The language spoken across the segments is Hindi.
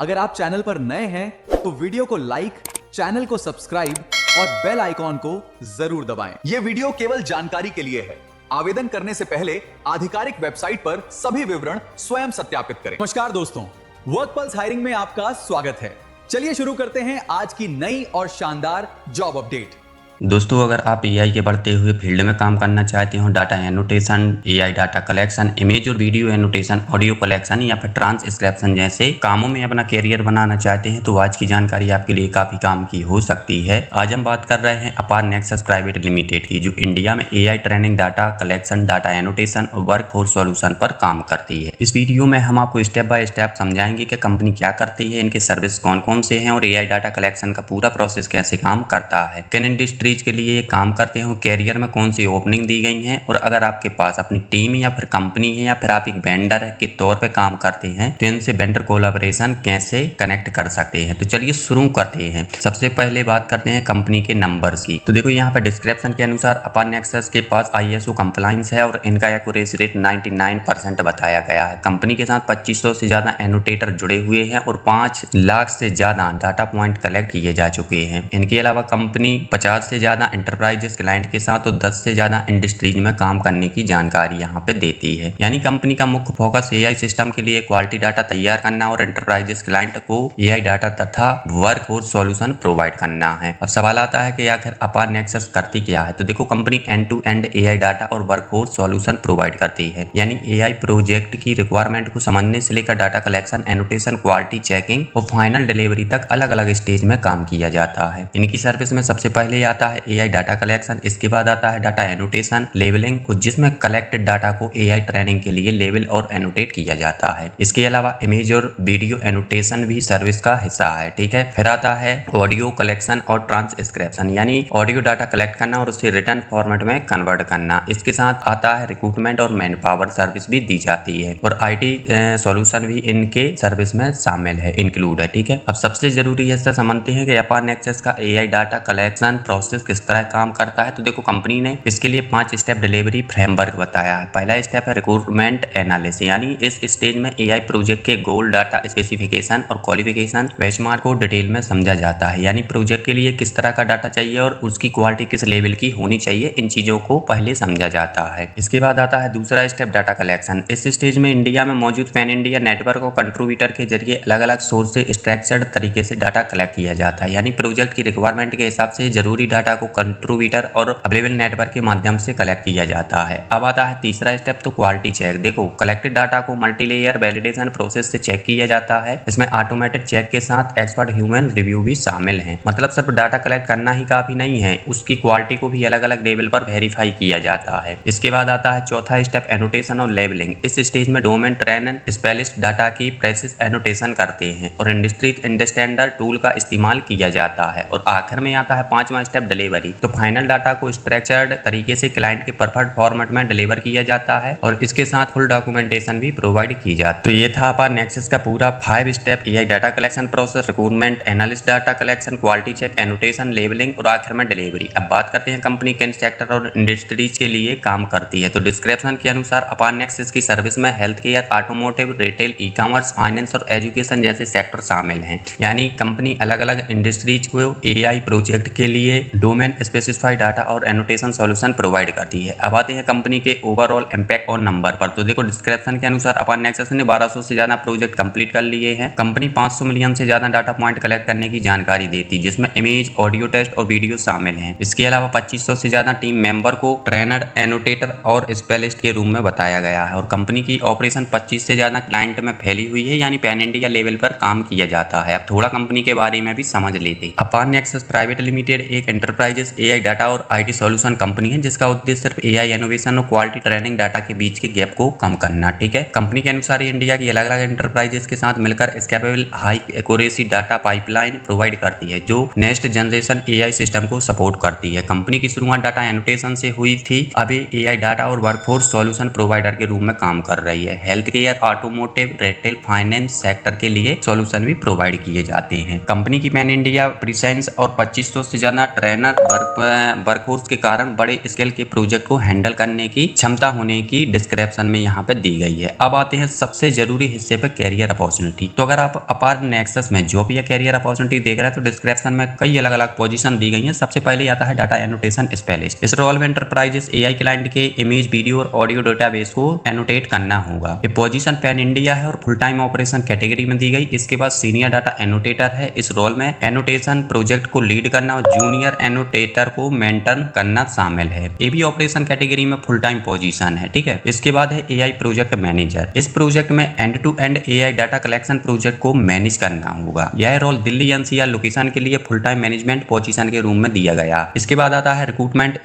अगर आप चैनल पर नए हैं तो वीडियो को लाइक, चैनल को सब्सक्राइब और बेल आइकॉन को जरूर दबाएं। यह वीडियो केवल जानकारी के लिए है। आवेदन करने से पहले आधिकारिक वेबसाइट पर सभी विवरण स्वयं सत्यापित करें। नमस्कार दोस्तों, वर्कपल्स हायरिंग में आपका स्वागत है। चलिए शुरू करते हैं आज की नई और शानदार जॉब अपडेट। दोस्तों, अगर आप एआई के बढ़ते हुए फील्ड में काम करना चाहते हो, data annotation, AI data collection, image और वीडियो एनोटेशन, ऑडियो कलेक्शन या फिर ट्रांसक्रिप्शन जैसे कामों में अपना कैरियर बनाना चाहते हैं तो आज की जानकारी आपके लिए काफी काम की हो सकती है। आज हम बात कर रहे हैं अपार नेक्सस प्राइवेट लिमिटेड की, जो इंडिया में AI training, data collection, data annotation और वर्कफोर्स सॉल्यूशन पर काम करती है। इस वीडियो में हम आपको स्टेप बाय स्टेप समझाएंगे कि कंपनी क्या करती है, इनके सर्विस कौन कौन से हैं और एआई डाटा कलेक्शन का पूरा प्रोसेस कैसे काम करता है, किन इंडस्ट्री के लिए काम करते हो, कैरियर में कौन सी ओपनिंग दी गई है और अगर आपके पास अपनी टीम या फिर कंपनी है या फिर आप एक वेंडर के तौर पे काम करते हैं तो इनसे वेंडर कोलैबोरेशन कैसे कनेक्ट कर सकते हैं। तो चलिए शुरू करते हैं। सबसे पहले बात करते हैं कंपनी के नंबर्स की। तो देखो यहाँ पे डिस्क्रिप्शन के अनुसार अपार नेक्सस के पास ISO कंप्लायंस है और इनका एक्यूरेसी रेट 99% बताया गया है। कंपनी के साथ 2500 से ज्यादा एनोटेटर जुड़े हुए हैं और 5 लाख से ज्यादा डाटा पॉइंट कलेक्ट किए जा चुके हैं। इनके अलावा कंपनी 50 से ज्यादा एंटरप्राइजेस क्लाइंट के साथ और 10 से ज्यादा इंडस्ट्रीज में काम करने की जानकारी यहाँ पे देती है। यानी कंपनी का मुख्य फोकस एआई सिस्टम के लिए क्वालिटी डाटा तैयार करना और एंटरप्राइजेस क्लाइंट को एआई डाटा तथा वर्कफोर्स सॉल्यूशन प्रोवाइड करना है। अब सवाल आता है कि आखिर अपार नेक्सस करती क्या है। तो देखो, company end to end AI data और वर्कफोर्स सॉल्यूशन प्रोवाइड करती है। यानी एआई प्रोजेक्ट की रिक्वायरमेंट को समझने से लेकर data collection, annotation, quality checking और फाइनल डिलीवरी तक अलग अलग स्टेज में काम किया जाता है। इनकी सर्विस में सबसे पहले आता है एआई डाटा कलेक्शन, इसके बाद आता है डाटा एनोटेशन, लेवलिंग, जिसमें कलेक्टेड डाटा को एआई ट्रेनिंग के लिए लेवल और एनोटेट किया जाता है। इसके अलावा इमेज और वीडियो एनोटेशन भी सर्विस का हिस्सा है। ठीक है। फिर आता है ऑडियो कलेक्शन और ट्रांसक्रिप्शन, यानी ऑडियो डाटा कलेक्ट करना और उसे रिटर्न फॉर्मेट में कन्वर्ट करना। इसके साथ आता है रिक्रूटमेंट और मैन पावर सर्विस भी दी जाती है और IT सॉल्यूशन भी इनके सर्विस में शामिल है, इंक्लूड है। ठीक है। अब सबसे जरूरी हिस्सा समझते हैं कि अपार नेक्सस का एआई डाटा कलेक्शन प्रोसेस किस तरह काम करता है। तो देखो, कंपनी ने इसके लिए 5 स्टेप डिलीवरी फ्रेमवर्क बताया है। पहला स्टेप है रिक्रूटमेंट एनालिसिस, यानी इस स्टेज में एआई प्रोजेक्ट के गोल, डाटा स्पेसिफिकेशन और क्वालिफिकेशन बेंचमार्क को डिटेल में समझा जाता है। यानी प्रोजेक्ट के लिए किस तरह का डाटा चाहिए और उसकी क्वालिटी किस लेवल की होनी चाहिए, इन चीजों को पहले समझा जाता है। इसके बाद आता है दूसरा स्टेप डाटा कलेक्शन। इस स्टेज में इंडिया में मौजूद पैन इंडिया नेटवर्क और कंट्रीब्यूटर के जरिए अलग अलग सोर्स से स्ट्रक्चर्ड तरीके से डाटा कलेक्ट किया जाता है। यानी प्रोजेक्ट की रिक्वायरमेंट के हिसाब से जरूरी डाटा को कंट्रीब्यूटर और अवेलेबल नेटवर्क के माध्यम से कलेक्ट किया जाता है। अब आता है तीसरा स्टेप, तो क्वालिटी चेक। देखो, कलेक्टेड डाटा को मल्टीलेयर वैलिडेशन प्रोसेस से चेक किया जाता है। इसमें ऑटोमेटेड चेक के साथ एक्सपर्ट ह्यूमन रिव्यू भी शामिल है। मतलब सिर्फ डाटा कलेक्ट करना ही काफी नहीं है, उसकी क्वालिटी को भी अलग अलग लेवल पर वेरीफाई किया जाता है। इसके बाद आता है चौथा स्टेप, एनोटेशन और लेबलिंग। इस स्टेज में डोमेन ट्रेनर स्पेशलिस्ट डाटा की प्रेसिस एनोटेशन करते हैं और इंडस्ट्री स्टैंडर्ड टूल का इस्तेमाल किया जाता है। और आखिर में आता है पांचवा स्टेप, डिलीवरी। तो फाइनल डाटा को स्ट्रक्चर्ड तरीके से क्लाइंट के परफेक्ट फॉर्मेट में डिलीवर किया जाता है और इसके साथ फुल डॉक्यूमेंटेशन भी प्रोवाइड की जाती है। तो ये था अपार नेक्सस का पूरा 5 step AI data collection process, recruitment, analyst, data collection, quality check, annotation, labelling और आखिर में डिलीवरी। अब बात करते हैं कंपनी किन सेक्टर और इंडस्ट्रीज के लिए काम करती है। तो डिस्क्रिप्शन के अनुसार अपार नेक्सस की सर्विस में health care, automotive, retail, e commerce, finance और एजुकेशन जैसे सेक्टर शामिल हैं। यानी कंपनी अलग अलग इंडस्ट्रीज को एआई प्रोजेक्ट के लिए डोमेन स्पेसिफाइड डाटा और एनोटेशन सॉल्यूशन प्रोवाइड करती है। अब आते हैं कंपनी के ओवरऑल इंपैक्ट और नंबर पर। तो देखो, डिस्क्रिप्शन के अनुसार अपार नेक्सस ने 1200 से ज्यादा प्रोजेक्ट कंप्लीट कर लिए हैं। कंपनी 500 मिलियन से ज्यादा डाटा पॉइंट कलेक्ट करने की जानकारी देती है, जिसमें इमेज, ऑडियो टेस्ट और वीडियो शामिल हैं। इसके अलावा 2500 से ज्यादा टीम मेंबर को ट्रेनर, एनोटेटर और स्पेशलिस्ट के रूम में बताया गया है। और कंपनी की ऑपरेशन 25 से ज्यादा क्लाइंट में फैली हुई है, यानी पैन इंडिया लेवल पर काम किया जाता है। अब थोड़ा कंपनी के बारे में भी समझ लेते। अपार नेक्सस प्राइवेट लिमिटेड एक एंटरप्राइजेस एआई डाटा और IT सॉल्यूशन कंपनी है, जिसका उद्देश्य सिर्फ एआई इनोवेशन और क्वालिटी ट्रेनिंग डाटा के बीच के गैप को कम करना। ठीक है। कंपनी के अनुसार इंडिया की अलग अलग एंटरप्राइजेस के साथ मिलकर scalable high accuracy data pipeline provide करती है, जो नेक्स्ट जनरेशन एआई सिस्टम को सपोर्ट करती है। कंपनी की शुरुआत डाटा एनोटेशन से हुई थी, अभी एआई डाटा और वर्कफोर्स सॉल्यूशन प्रोवाइडर के रूप में काम कर रही है। Health care, automotive, retail, finance sector के लिए सॉल्यूशन भी प्रोवाइड किए जाते हैं। कंपनी की पैन इंडिया प्रेजेंस और 2500 से ज्यादा ट्रेनर ट्रेनर वर्कफोर्स के कारण बड़े स्केल के प्रोजेक्ट को हैंडल करने की क्षमता होने की डिस्क्रिप्शन में यहाँ पे दी गई है। अब आते हैं सबसे जरूरी हिस्से पे, कैरियर अपॉर्चुनिटी। तो अगर आप अपार नेक्सस में जॉब या कैरियर अपॉर्चुनिटी देख रहे हैं तो डिस्क्रिप्शन में कई अलग अलग पोजीशन दी गई हैं। सबसे पहले आता है डाटा एनोटेशन स्पेशलिस्ट। इस रोल में एंटरप्राइजेस एआई क्लाइंट के इमेज, वीडियो और ऑडियो डेटाबेस को एनोटेट करना होगा। ये पोजीशन पैन इंडिया है और फुल टाइम ऑपरेशन कैटेगरी में दी गई। इसके बाद सीनियर डाटा एनोटेटर है। इस रोल में एनोटेशन प्रोजेक्ट को लीड करना और जूनियर एनोटेटर को मेंटर करना शामिल है। ये भी ऑपरेशन कैटेगरी में फुल टाइम पोजीशन है, ठीक है। इसके बाद है एआई प्रोजेक्ट मैनेजर। इस प्रोजेक्ट में end to end AI data collection project को मैनेज करना होगा। यह रोल दिल्ली एनसीआर लोकेशन के लिए फुल टाइम मैनेजमेंट पोजीशन के रूम में दिया गया। इसके बाद आता है रिक्रूटमेंट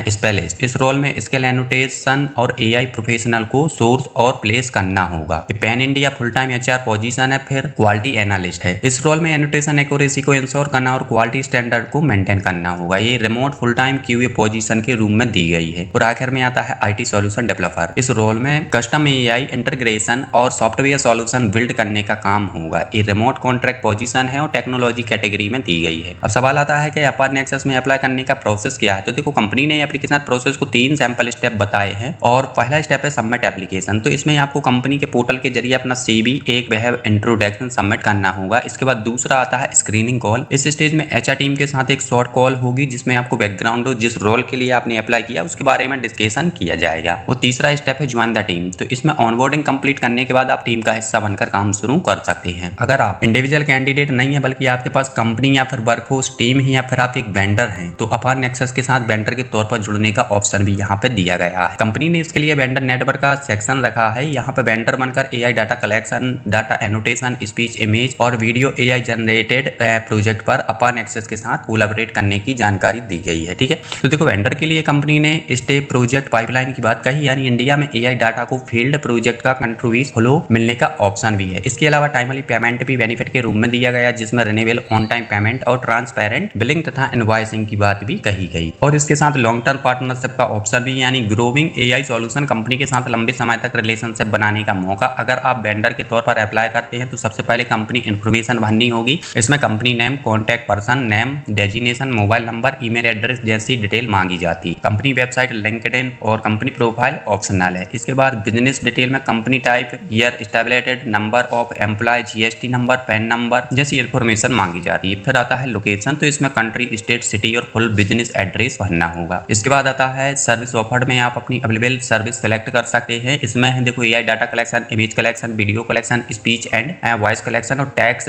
स्पेशलिस्ट। इस रोल में स्किल एनोटेशन और एआई प्रोफेशनल को सोर्स और प्लेस करना होगा। Pan India full time HR position है। फिर क्वालिटी एनालिस्ट है। इस रोल में एनोटेशन एक्यूरेसी को इंश्योर करना और क्वालिटी स्टैंडर्ड को मेंटेन करना होगा। ये remote full time QA position के रूम में दी गई है। और आखिर में आता है आईटी सॉल्यूशन डेवलपर। इस रोल में कस्टम एआई इंटीग्रेशन और सॉफ्टवेयर सॉल्यूशन बिल्ड करने का काम होगा। ये रिमोट कॉन्ट्रैक्ट पोजीशन है और टेक्नोलॉजी कैटेगरी में दी गई है। अब सवाल आता है कि अपार नेक्सस में अप्लाई करने का प्रोसेस क्या है। तो देखो, कंपनी ने एप्लीकेशन प्रोसेस को 3 सैंपल स्टेप बताए हैं और पहला स्टेप है सबमिट एप्लीकेशन। तो इसमें आपको कंपनी के पोर्टल के जरिए अपना सीवी, एक वेब इंट्रोडक्शन सबमिट करना होगा। इसके बाद दूसरा आता है स्क्रीनिंग कॉल। इस स्टेज में एचआर टीम के साथ एक शॉर्ट कॉल होगी जिसमें आपको बैकग्राउंड और जिस रोल के लिए आपने अप्लाई किया उसके बारे में डिस्कशन किया जाएगा। और तीसरा स्टेप है ज्वाइन द टीम। तो इसमें ऑनबोर्डिंग कंप्लीट करने के बाद आप टीम का हिस्सा बनकर काम शुरू कर सकते हैं। अगर आप इंडिविजुअल कैंडिडेट नहीं है बल्कि आपके पास कंपनी या फिर वर्कफोर्स टीम है या फिर आप एक वेंडर हैं, तो अपार नेक्सस के साथ वेंडर के तौर पर जुड़ने का ऑप्शन भी यहाँ पे दिया गया है। कंपनी ने इसके लिए वेंडर नेटवर्क का सेक्शन रखा है। यहाँ पे वेंडर बनकर AI data collection, data annotation, speech, image और वीडियो एआई जनरेटेड प्रोजेक्ट पर अपार नेक्सस के साथ कोलैबोरेट करने की जानकारी दी गई है, ठीक है। तो देखो, वेंडर के लिए कंपनी ने स्टेप प्रोजेक्ट पाइपलाइन की बात कही, यानी इंडिया में एआई डाटा को फील्ड प्रोजेक्ट का कंट्रीब्यूशन फ्लो मिलने का ऑप्शन भी है। इसके अलावा टाइमली पेमेंट भी बेनिफिट के रूप में दिया गया जिसमें रिन्यूएबल ऑन टाइम पेमेंट और ट्रांसपेरेंट बिलिंग तथा इनवॉइसिंग की बात भी कही गई। और इसके साथ लॉन्ग टर्म पार्टनरशिप का ऑप्शन भी, यानी ग्रोइंग एआई सॉल्यूशन कंपनी के साथ लंबे समय तक रिलेशनशिप बनाने का मौका। अगर आप वेंडर के तौर पर अप्लाई करते हैं तो सबसे पहले कंपनी इन्फॉर्मेशन भरनी होगी। इसमें company name, contact person name, designation, mobile number, email address जैसी डिटेल मांगी जाती। कंपनी वेबसाइट, लिंक्डइन और कंपनी प्रोफाइल ऑप्शनल है। इसके बाद बिजनेस डिटेल में company type, year established, number of employ, GST number, PAN number जैसी इंफॉर्मेशन मांगी जाती है। फिर आता है लोकेशन। तो इसमें कंट्री, स्टेट, सिटी और फुल बिजनेस एड्रेस भरना होगा। इसके बाद आता है सर्विस ऑफर्ड में आप अपनी अवेलेबल सर्विस सेलेक्ट कर सकते हैं। इसमें देखो, AI data collection, image collection, video collection, speech and voice collection और टैक्स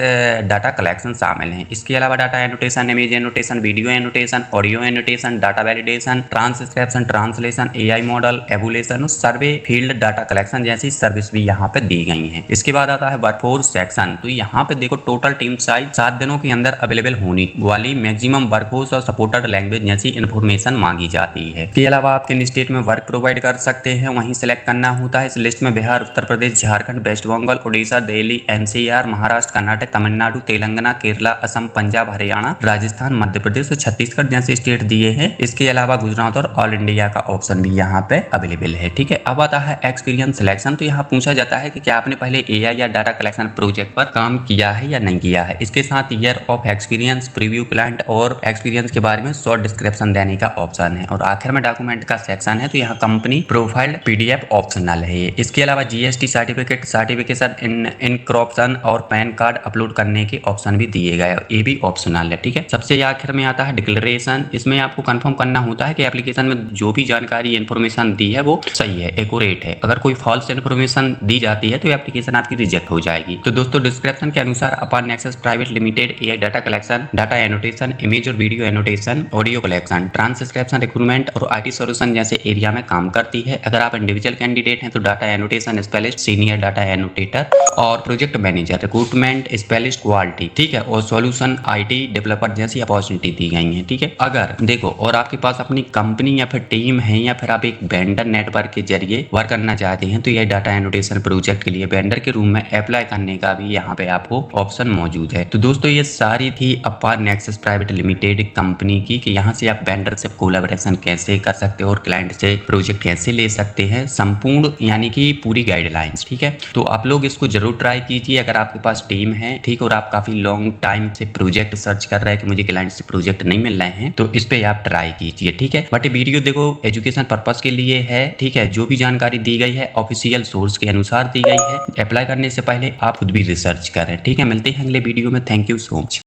डाटा कलेक्शन शामिल हैं। इसके अलावा data annotation, image annotation, video annotation, audio annotation, data validation, transcription, translation, AI model evolution और सर्वे फील्ड डाटा कलेक्शन जैसी सर्विस भी यहाँ पे दी गई हैं। इसके बाद आता है वर्कफोर्स सेक्शन। तो यहाँ पे देखो, टोटल टीम साइज 7 दिनों के अंदर अवेलेबल होने वाली मैक्सिमम वर्कफोर्स और सपोर्टेड लैंग्वेज जैसी इन्फॉर्मेशन मांगी जाती है। इसके अलावा आप किन स्टेट में वर्क प्रोवाइड कर सकते हैं वहीं सेलेक्ट करना होता है। इस लिस्ट में बिहार, उत्तर प्रदेश, झारखंड, वेस्ट बंगाल, उड़ीसा, दिल्ली, एनसीआर, महाराष्ट्र, कर्नाटक, तमिलनाडु, तेलंगाना, केरला, असम, पंजाब, हरियाणा, राजस्थान, मध्य प्रदेश और छत्तीसगढ़ जैसे स्टेट दिए हैं। इसके अलावा गुजरात और ऑल इंडिया का ऑप्शन भी यहाँ पे अवेलेबल है, ठीक है। अब आता है एक्सपीरियंस सिलेक्शन। तो यहाँ पूछा जाता है कि क्या आपने पहले एआई या डाटा कलेक्शन प्रोजेक्ट पर काम किया है या नहीं किया है। इसके साथ year of experience, preview client और एक्सपीरियंस के बारे में शॉर्ट डिस्क्रिप्शन देने का ऑप्शन है। और आखिर में डॉक्यूमेंट का सेक्शन है। तो यहाँ कंपनी प्रोफाइल पीडीएफ ऑप्शनल है। इसके अलावा जीएसटी सर्टिफिकेट, सर्टिफिकेशन, इनक्रॉप्शन और पैन कार्ड अपलोड करने के ऑप्शन भी दिए गए, ये भी ऑप्शनल है, ठीक है। सबसे आखिर में आता है डिक्लेरेशन। इसमें आपको कंफर्म करना होता है कि एप्लीकेशन में जो भी जानकारी इन्फॉर्मेशन दी है वो सही है, एक्यूरेट है। अगर कोई फॉल्स इन्फॉर्मेशन दी जाती है तो एप्लीकेशन आपकी रिजेक्ट हो जाएगी। तो दोस्तों, डिस्क्रिप्शन के अनुसार Apar Nexus private limited AI data collection, data annotation, image और video annotation, audio collection, transcription, recruitment और आईटी सॉल्यूशन जैसे एरिया में काम करती है। अगर आप इंडिविजुअल कैंडिडेट हैं तो data annotation specialist, senior data annotator और project manager, recruitment specialist, quality, ठीक है, और सॉल्यूशन आईटी डेवलपर जैसी अपॉर्चुनिटी दी गई है, ठीक है। अगर देखो, और आपके पास अपनी कंपनी या फिर टीम है या फिर आप एक वेंडर नेटवर्क के जरिए वर्क करना चाहते हैं तो ये डाटा एनोटेशन प्रोजेक्ट के लिए वेंडर के रूम में अप्लाई करने का भी यहाँ पे आपको ऑप्शन मौजूद है। तो दोस्तों, ये सारी थी अपार नेक्सस प्राइवेट लिमिटेड कंपनी की कि यहाँ से आप वेंडर से कोलैबोरेशन कैसे कर सकते हो और क्लाइंट से प्रोजेक्ट कैसे ले सकते हैं, संपूर्ण यानी कि पूरी गाइडलाइंस, ठीक है। तो आप लोग इसको जरूर ट्राई कीजिए अगर आपके पास टीम है, ठीक, और आप काफी लॉन्ग टाइम से प्रोजेक्ट सर्च कर रहे हैं कि मुझे क्लाइंट से प्रोजेक्ट नहीं मिल रहे हैं तो इस पे आप ट्राई कीजिए, ठीक है। बट ये वीडियो देखो एजुकेशन पर्पस के लिए है, ठीक है। जो भी जानकारी दी गई है ऑफिशियल सोर्स के अनुसार दी गई है। अप्लाई करने से पहले आप खुद भी रिसर्च करें, ठीक है। मिलते हैं अगले वीडियो में। Thank you so much.